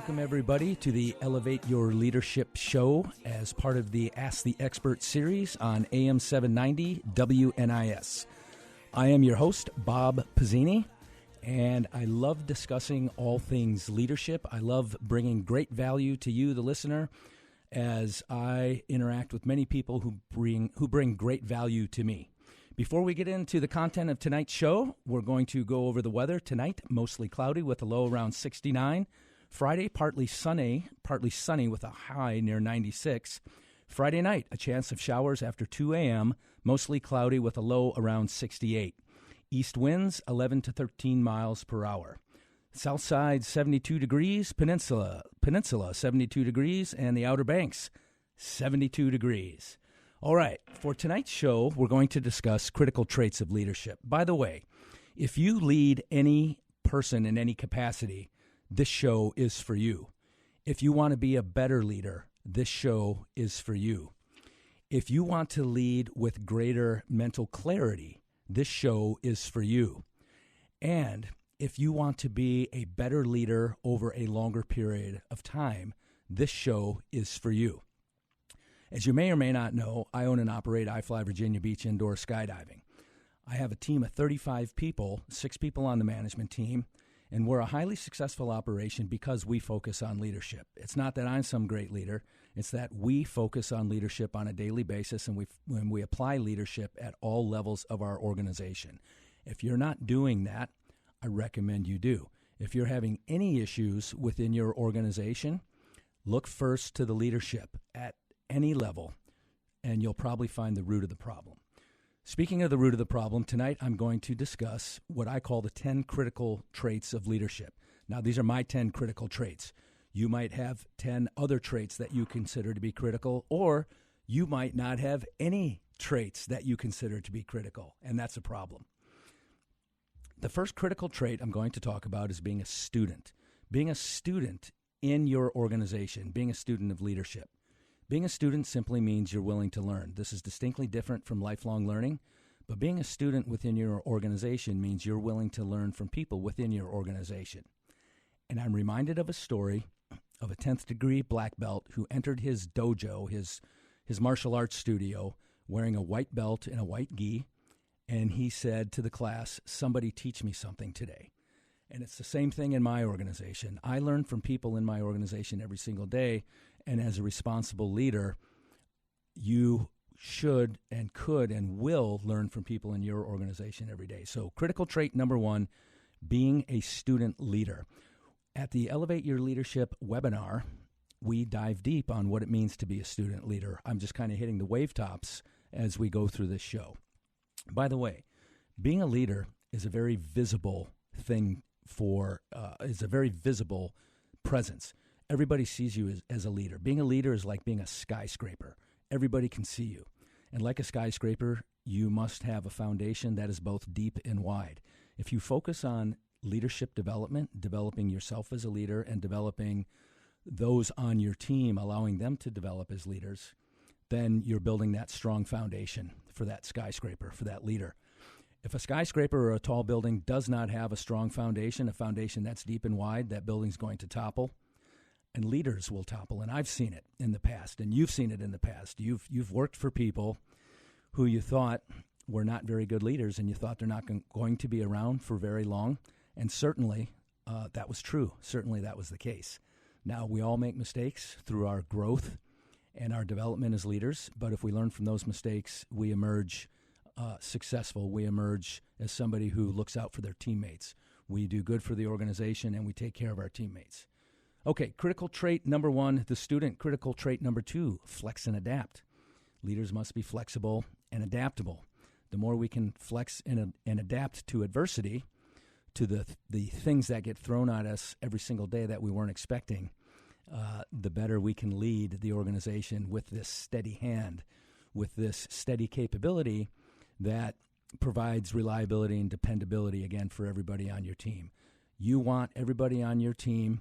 Welcome, everybody, to the Elevate Your Leadership show as part of the Ask the Expert series on AM 790 WNIS. I am your host, Bob Pizzini, and I love discussing all things leadership. I love bringing great value to you, the listener, as I interact with many people who bring great value to me. Before we get into the content of tonight's show, we're going to go over the weather tonight. Mostly cloudy with a low around 69. Friday, partly sunny with a high near 96. Friday night, a chance of showers after 2 a.m., mostly cloudy with a low around 68. East winds 11 to 13 miles per hour. South side 72 degrees, peninsula 72 degrees, and the Outer Banks 72 degrees. All right, for tonight's show, we're going to discuss critical traits of leadership. By the way, if you lead any person in any capacity, this show is for you. If you want to be a better leader, this show is for you. If you want to lead with greater mental clarity, this show is for you. And if you want to be a better leader over a longer period of time, this show is for you. As you may or may not know, I own and operate iFly Virginia Beach Indoor Skydiving. I have a team of 35 people, 6 people on the management team, and we're a highly successful operation because we focus on leadership. It's not that I'm some great leader. It's that we focus on leadership on a daily basis, and when we apply leadership at all levels of our organization. If you're not doing that, I recommend you do. If you're having any issues within your organization, look first to the leadership at any level, and you'll probably find the root of the problem. Speaking of the root of the problem, tonight I'm going to discuss what I call the 10 critical traits of leadership. Now, these are my 10 critical traits. You might have 10 other traits that you consider to be critical, or you might not have any traits that you consider to be critical, and that's a problem. The first critical trait I'm going to talk about is being a student. Being a student in your organization, being a student of leadership. Being a student simply means you're willing to learn. This is distinctly different from lifelong learning, but being a student within your organization means you're willing to learn from people within your organization. And I'm reminded of a story of a 10th degree black belt who entered his dojo, his martial arts studio, wearing a white belt and a white gi, and he said to the class, "Somebody teach me something today." And it's the same thing in my organization. I learn from people in my organization every single day. And as a responsible leader, you should and could and will learn from people in your organization every day. So critical trait number 1, being a student leader. At the Elevate Your Leadership webinar, we dive deep on what it means to be a student leader. I'm just kind of hitting the wave tops as we go through this show. By the way, being a leader is a very visible thing is a very visible presence. Everybody sees you as a leader. Being a leader is like being a skyscraper. Everybody can see you. And like a skyscraper, you must have a foundation that is both deep and wide. If you focus on leadership development, developing yourself as a leader, and developing those on your team, allowing them to develop as leaders, then you're building that strong foundation for that skyscraper, for that leader. If a skyscraper or a tall building does not have a strong foundation, a foundation that's deep and wide, that building's going to topple. And leaders will topple, and I've seen it in the past, and you've seen it in the past. You've worked for people who you thought were not very good leaders, and you thought they're not going to be around for very long, and certainly that was true. Certainly that was the case. Now, we all make mistakes through our growth and our development as leaders, but if we learn from those mistakes, we emerge successful. We emerge as somebody who looks out for their teammates. We do good for the organization, and we take care of our teammates. Okay, critical trait number 1, the student. Critical trait number 2, flex and adapt. Leaders must be flexible and adaptable. The more we can flex and adapt to adversity, to the things that get thrown at us every single day that we weren't expecting, the better we can lead the organization with this steady hand, with this steady capability that provides reliability and dependability, again, for everybody on your team. You want everybody on your team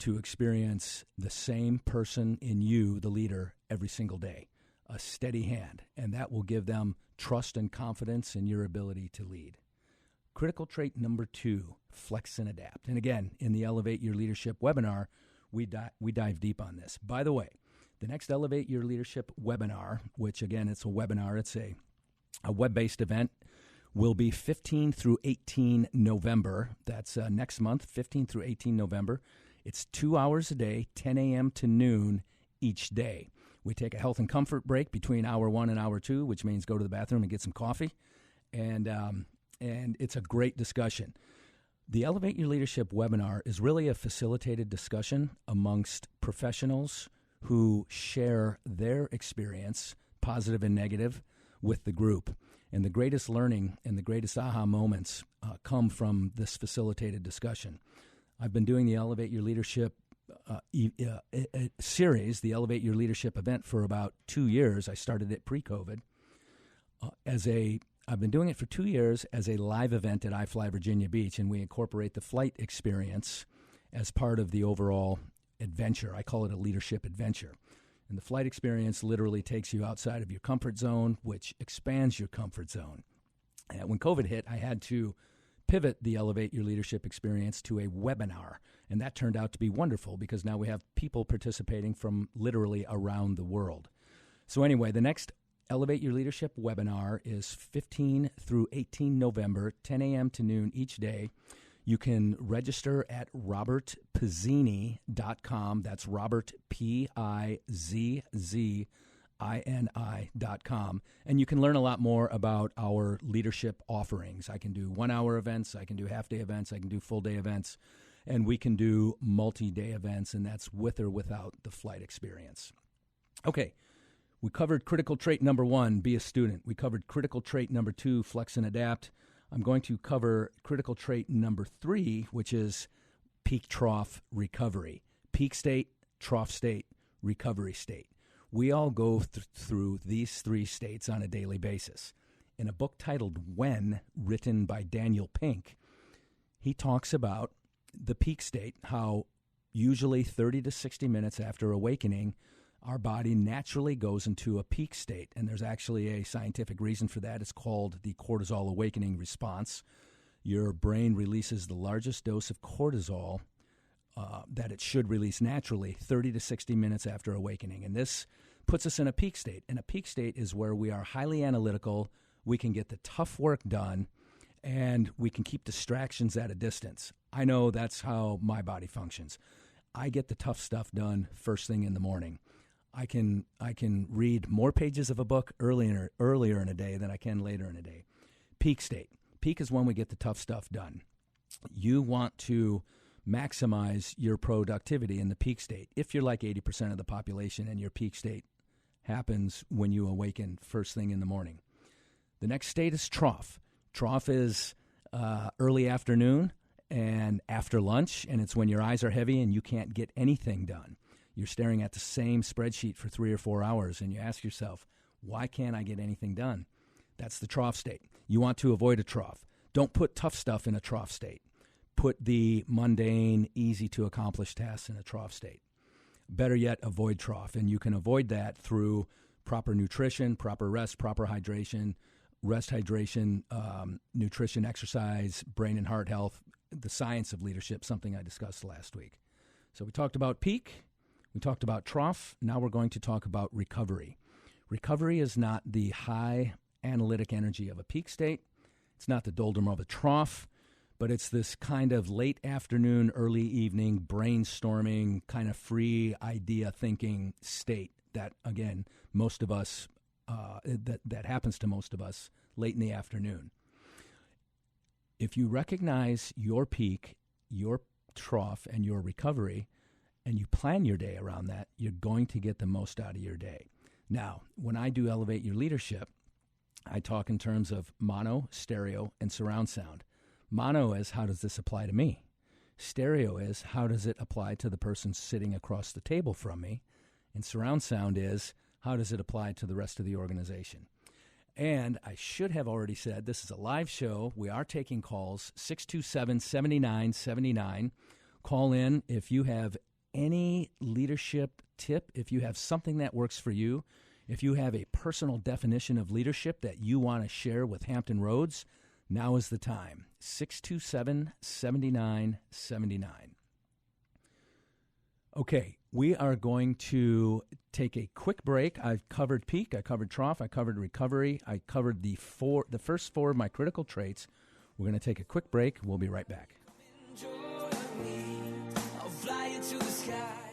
to experience the same person in you, the leader, every single day, a steady hand, and that will give them trust and confidence in your ability to lead. Critical trait number 2, flex and adapt. And again, in the Elevate Your Leadership webinar, we dive deep on this. By the way, the next Elevate Your Leadership webinar, which again, it's a webinar, it's a web-based event, will be 15 through 18 November. That's next month, 15 through 18 November. It's 2 hours a day, 10 a.m. to noon each day. We take a health and comfort break between hour 1 and hour 2, which means go to the bathroom and get some coffee. And it's a great discussion. The Elevate Your Leadership webinar is really a facilitated discussion amongst professionals who share their experience, positive and negative, with the group. And the greatest learning and the greatest aha moments come from this facilitated discussion. I've been doing the Elevate Your Leadership series, the Elevate Your Leadership event, for about 2 years. I started it pre-COVID. I've been doing it for 2 years as a live event at iFly Virginia Beach, and we incorporate the flight experience as part of the overall adventure. I call it a leadership adventure. And the flight experience literally takes you outside of your comfort zone, which expands your comfort zone. And when COVID hit, I had to pivot the Elevate Your Leadership experience to a webinar. And that turned out to be wonderful because now we have people participating from literally around the world. So anyway, the next Elevate Your Leadership webinar is 15 through 18 November, 10 a.m. to noon each day. You can register at robertpizzini.com. That's Robert, Pizzini.com. And you can learn a lot more about our leadership offerings. I can do 1 hour events, I can do half-day events, I can do full-day events, and we can do multi-day events, and that's with or without the flight experience. Okay, we covered critical trait number 1, be a student. We covered critical trait number 2, flex and adapt. I'm going to cover critical trait number 3, which is peak trough recovery. Peak state, trough state, recovery state. We all go through these 3 states on a daily basis. In a book titled When, written by Daniel Pink, he talks about the peak state, how usually 30 to 60 minutes after awakening, our body naturally goes into a peak state. And there's actually a scientific reason for that. It's called the cortisol awakening response. Your brain releases the largest dose of cortisol that it should release naturally 30 to 60 minutes after awakening. And this puts us in a peak state. And a peak state is where we are highly analytical, we can get the tough work done, and we can keep distractions at a distance. I know that's how my body functions. I get the tough stuff done first thing in the morning. I can read more pages of a book earlier in a day than I can later in a day. Peak state. Peak is when we get the tough stuff done. You want to maximize your productivity in the peak state. If you're like 80% of the population and your peak state happens when you awaken first thing in the morning. The next state is trough. Trough is early afternoon and after lunch, and it's when your eyes are heavy and you can't get anything done. You're staring at the same spreadsheet for 3 or 4 hours, and you ask yourself, why can't I get anything done? That's the trough state. You want to avoid a trough. Don't put tough stuff in a trough state. Put the mundane, easy-to-accomplish tasks in a trough state. Better yet, avoid trough, and you can avoid that through proper nutrition, proper rest, proper hydration, nutrition, exercise, brain and heart health, the science of leadership, something I discussed last week. So we talked about peak. We talked about trough. Now we're going to talk about recovery. Recovery is not the high analytic energy of a peak state. It's not the doldrum of a trough, but it's this kind of late afternoon, early evening, brainstorming, kind of free idea thinking state that, again, most of us, that happens to most of us late in the afternoon. If you recognize your peak, your trough, and your recovery, and you plan your day around that, you're going to get the most out of your day. Now, when I do Elevate Your Leadership, I talk in terms of mono, stereo, and surround sound. Mono is, how does this apply to me? Stereo is, how does it apply to the person sitting across the table from me? And surround sound is, how does it apply to the rest of the organization? And I should have already said, this is a live show. We are taking calls, 627-7979. Call in if you have any leadership tip, if you have something that works for you, if you have a personal definition of leadership that you want to share with Hampton Roads, Now is the time, 627-7979. Okay, we are going to take a quick break. I've covered peak, I covered trough, I covered recovery, I covered the first four of my critical traits. We're going to take a quick break. We'll be right back. I'll fly you to the sky.